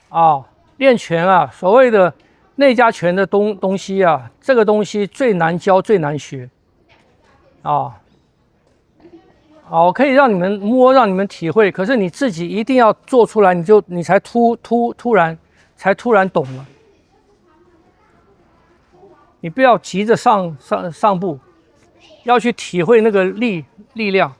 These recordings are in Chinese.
啊，练拳啊，所谓的内家拳的东西啊，这个东西最难教，最难学啊。我可以让你们摸，让你们体会，可是你自己一定要做出来，你才突然懂了。你不要急着上步，要去体会那个力量。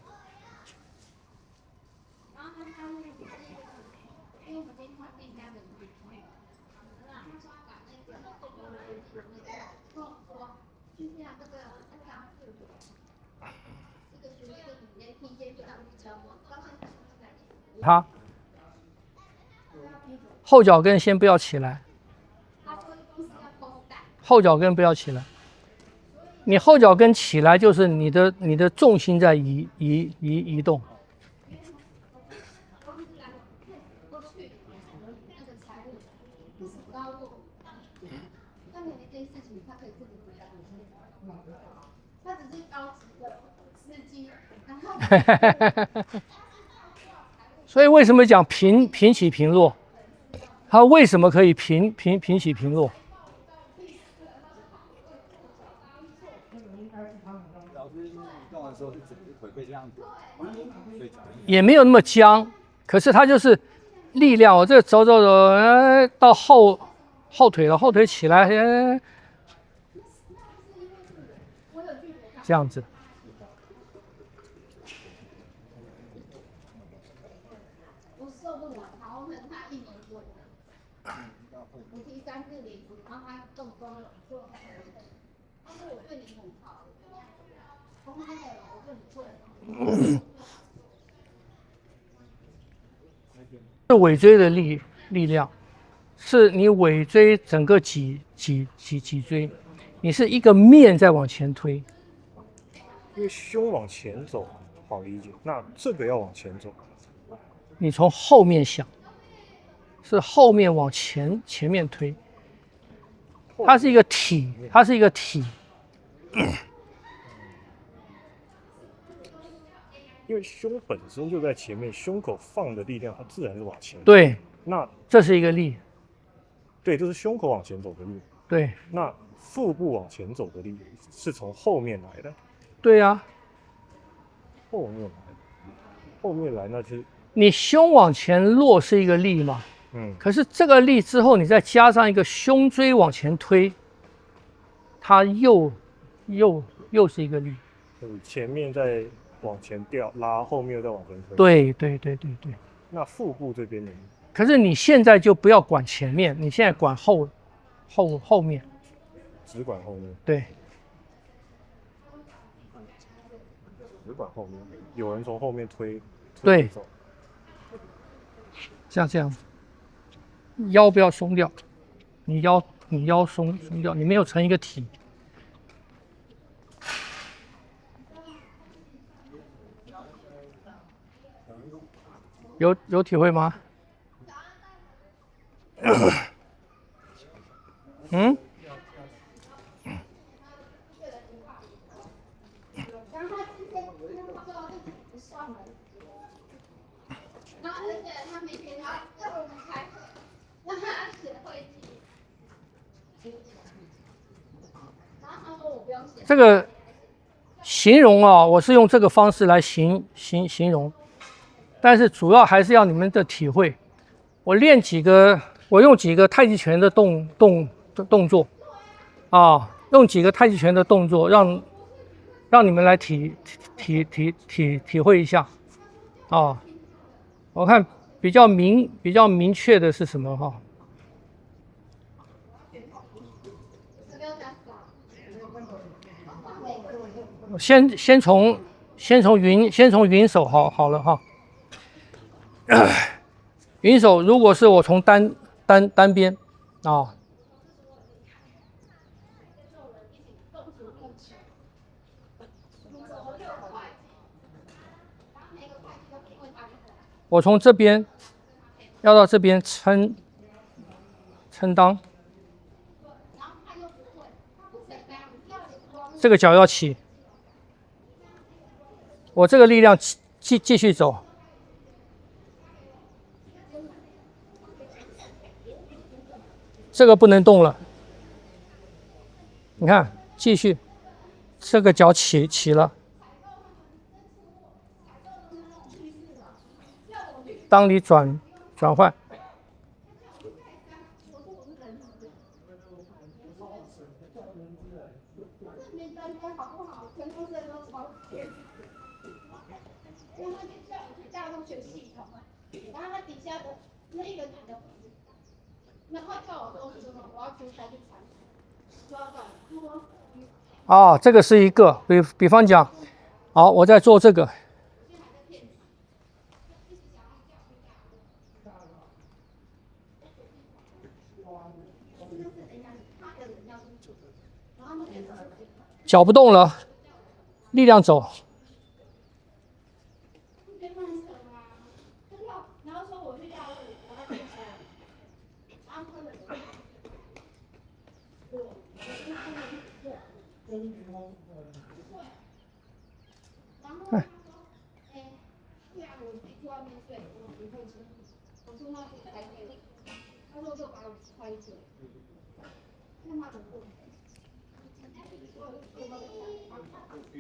他后脚跟先不要起来，后脚跟不要起来。你后脚跟起来，就是你的重心在移动。所以为什么讲平起平落？它为什么可以平起平落？也没有那么僵，可是它就是力量。我这走，到后腿了，后腿起来，这样子。是尾椎的力量，是你尾椎整个脊椎，你是一个面在往前推。因为胸往前走好理解，那这个要往前走，你从后面想，是后面往前面推。它是一个体，它是一个体。因为胸本身就在前面，胸口放的力量，它自然是往前。对，那这是一个力。对，这是胸口往前走的力。对，那腹部往前走的力是从后面来的。对呀、后面来，那就是你胸往前落是一个力嘛？可是这个力之后，你再加上一个胸椎往前推，它又是一个力。就是前面再往前掉拉，后面又再往前推。对。那腹部这边呢？可是你现在就不要管前面，你现在管后面。只管后面。对。只管后面，有人从后面推对走。像这样，腰不要松掉，你腰松掉，你没有成一个体。有体会吗？这个形容啊，我是用这个方式来形容，但是主要还是要你们的体会。我用几个太极拳的动作啊，用几个太极拳的动作，让你们来体会一下啊。我看比较明确的是什么哈？先从云手好了哈。云手如果是我从单边啊，我从这边要到这边撑裆，这个脚要起，我这个力量继续走。这个不能动了。你看，继续，这个脚起了。当你转换，这个是一个，比方讲，好，我在做这个。脚不动了，力量走。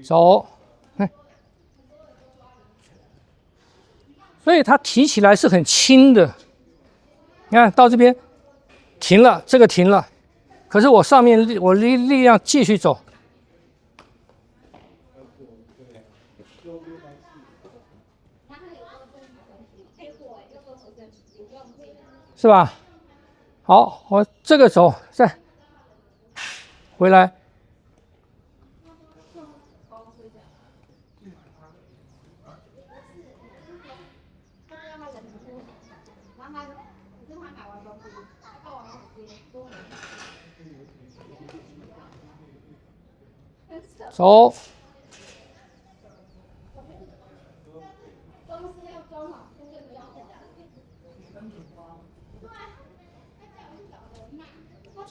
走，所以它提起来是很轻的。你看到这边停了，这个停了，可是我上面我力量继续走，是吧？好，我这个走，再回来。走，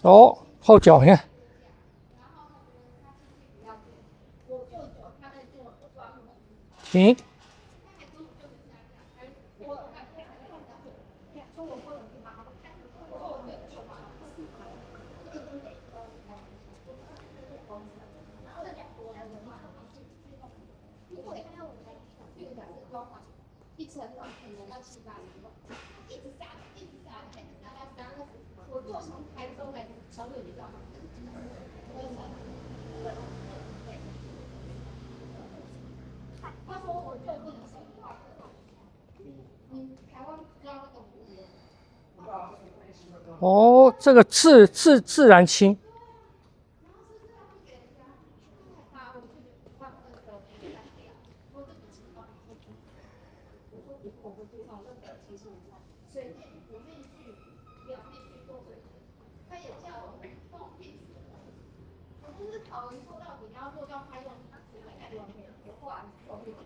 走，后脚，你看，停，哦，这个自然轻。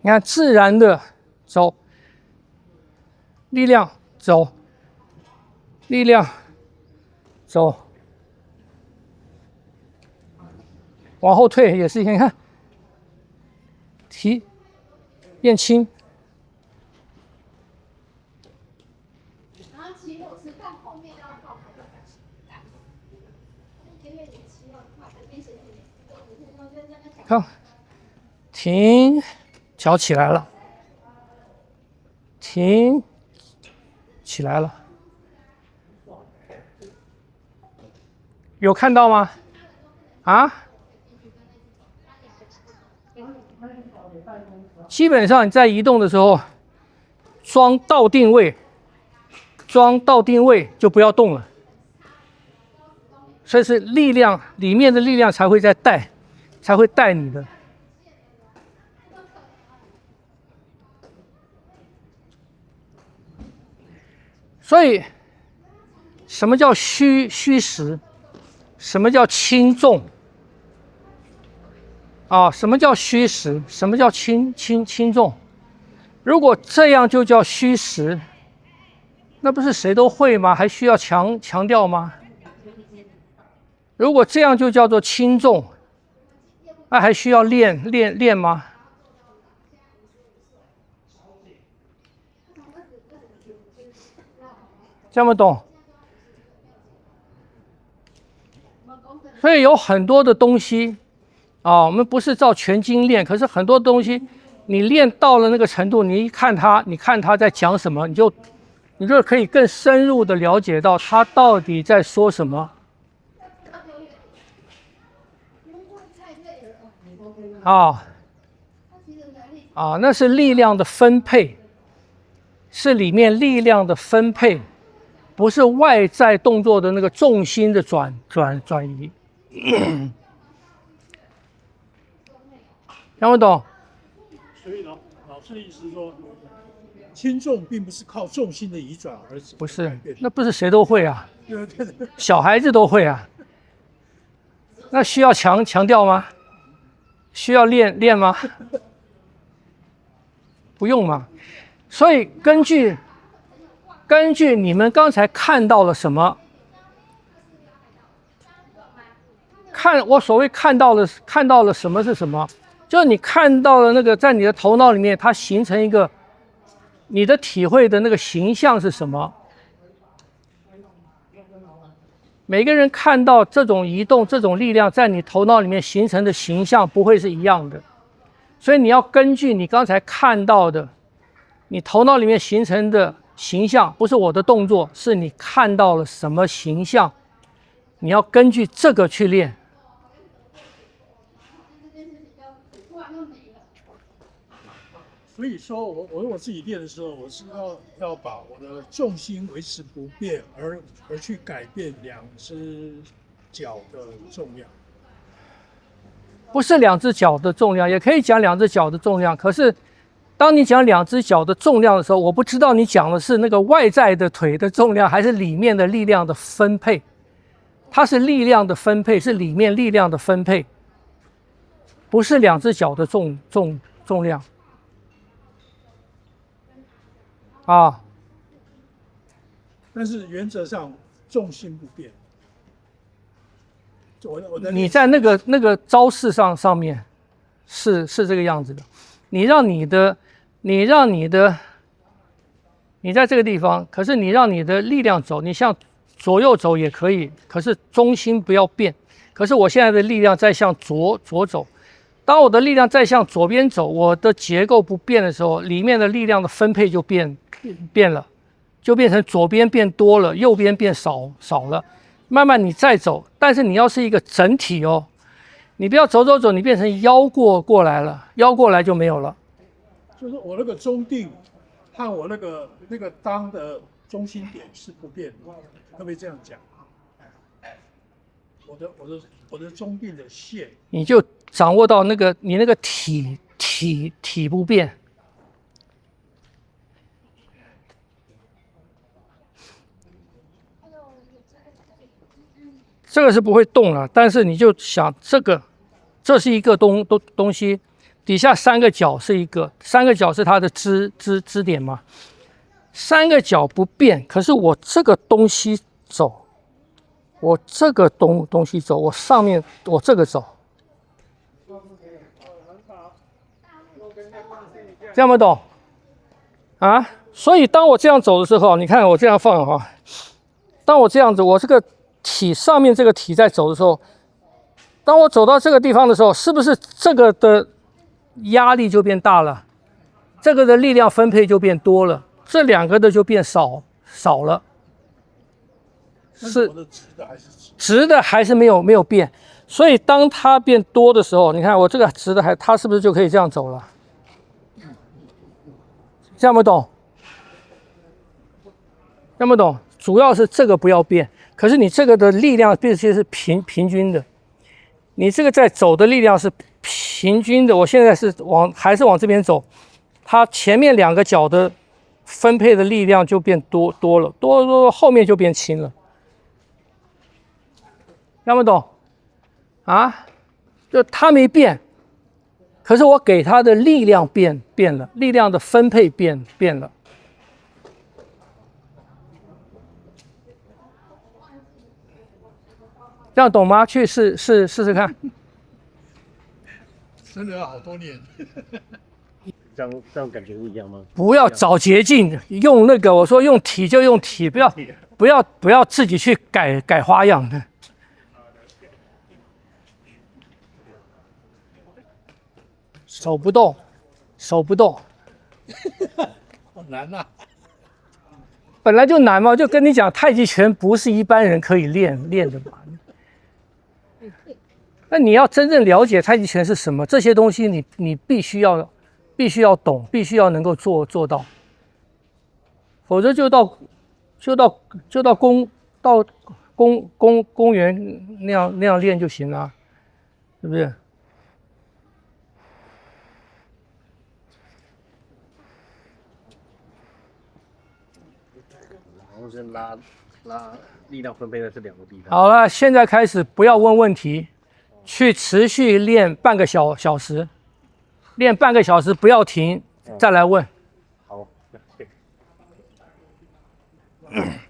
你看，自然的走，力量走，力量走，往后退也是一样，你看，提变轻。看，停，脚起来了，停，起来了，有看到吗？啊？基本上你在移动的时候，装到定位就不要动了，所以是力量里面的力量才会在带，才会带你的。所以，什么叫虚实？什么叫轻重？什么叫虚实？什么叫轻重？如果这样就叫虚实，那不是谁都会吗？还需要强调吗？如果这样就叫做轻重，那还需要练吗？这么懂？所以有很多的东西啊，我们不是照全经练，可是很多东西你练到了那个程度，你一看他，你看他在讲什么，你就可以更深入的了解到他到底在说什么。那是力量的分配，是里面力量的分配，不是外在动作的那个重心的转移。听不懂？所以老师的意思是说，轻重并不是靠重心的移转而不是，那不是谁都会啊，对，小孩子都会啊。那需要强调吗？需要练吗？不用嘛。所以根据你们刚才看到了什么，我所谓看到了什么是什么，就是你看到了那个在你的头脑里面，它形成一个你的体会的那个形象是什么。每个人看到这种移动、这种力量在你头脑里面形成的形象不会是一样的，所以你要根据你刚才看到的，你头脑里面形成的形象，不是我的动作，是你看到了什么形象，你要根据这个去练。所以说我自己练的时候，我是要把我的重心维持不变，而去改变两只脚的重量。不是两只脚的重量，也可以讲两只脚的重量。可是，当你讲两只脚的重量的时候，我不知道你讲的是那个外在的腿的重量，还是里面的力量的分配。它是力量的分配，是里面力量的分配，不是两只脚的重量。但是原则上重心不变。你在那个招式上面是这个样子的。你在这个地方，可是你让你的力量走，你向左右走也可以，可是中心不要变。可是我现在的力量在向左走，当我的力量在向左边走，我的结构不变的时候，里面的力量的分配就变了，就变成左边变多了，右边变少了。慢慢你再走，但是你要是一个整体哦，你不要走，你变成腰过来了，腰过来就没有了。就是我那个中定和我那个当的中心点是不变的，可不可以这样讲？我的中定的线，你就掌握到你那个体不变。这个是不会动了，但是你就想这是一个东西，底下三个角是一个，三个角是它的支点嘛，三个角不变，可是我这个东西走，我这个东西走，我上面我这个走，这样不懂啊？所以当我这样走的时候，你看我这样放哈，当我这样子，我这个体上面这个体在走的时候，当我走到这个地方的时候，是不是这个的压力就变大了，这个的力量分配就变多了，这两个的就变少了。是我的直的还是没有变，所以当它变多的时候，你看我这个直的它是不是就可以这样走了？这样不懂？这样不懂？主要是这个不要变。可是你这个的力量必须是平均的，你这个在走的力量是平均的。我现在是还是往这边走，它前面两个脚的分配的力量就变多了，后面就变轻了。听不懂？啊？就它没变，可是我给它的力量变了，力量的分配变了。这样懂吗？去试试看。真的要好多年。这样感觉不一样吗？不要找捷径，用我说用体就用体，不要自己去改花样的。手不动，手不动，好难呐、本来就难嘛，就跟你讲，太极拳不是一般人可以练的嘛。那你要真正了解太极拳是什么，这些东西你必须要懂，必须要能够做到，否则就到公园那样练就行了，是不是？然后是拉力量分配的是2个地方。好了，现在开始不要问问题，去持续练半个小时，练半个小时不要停，再来问。好，谢谢。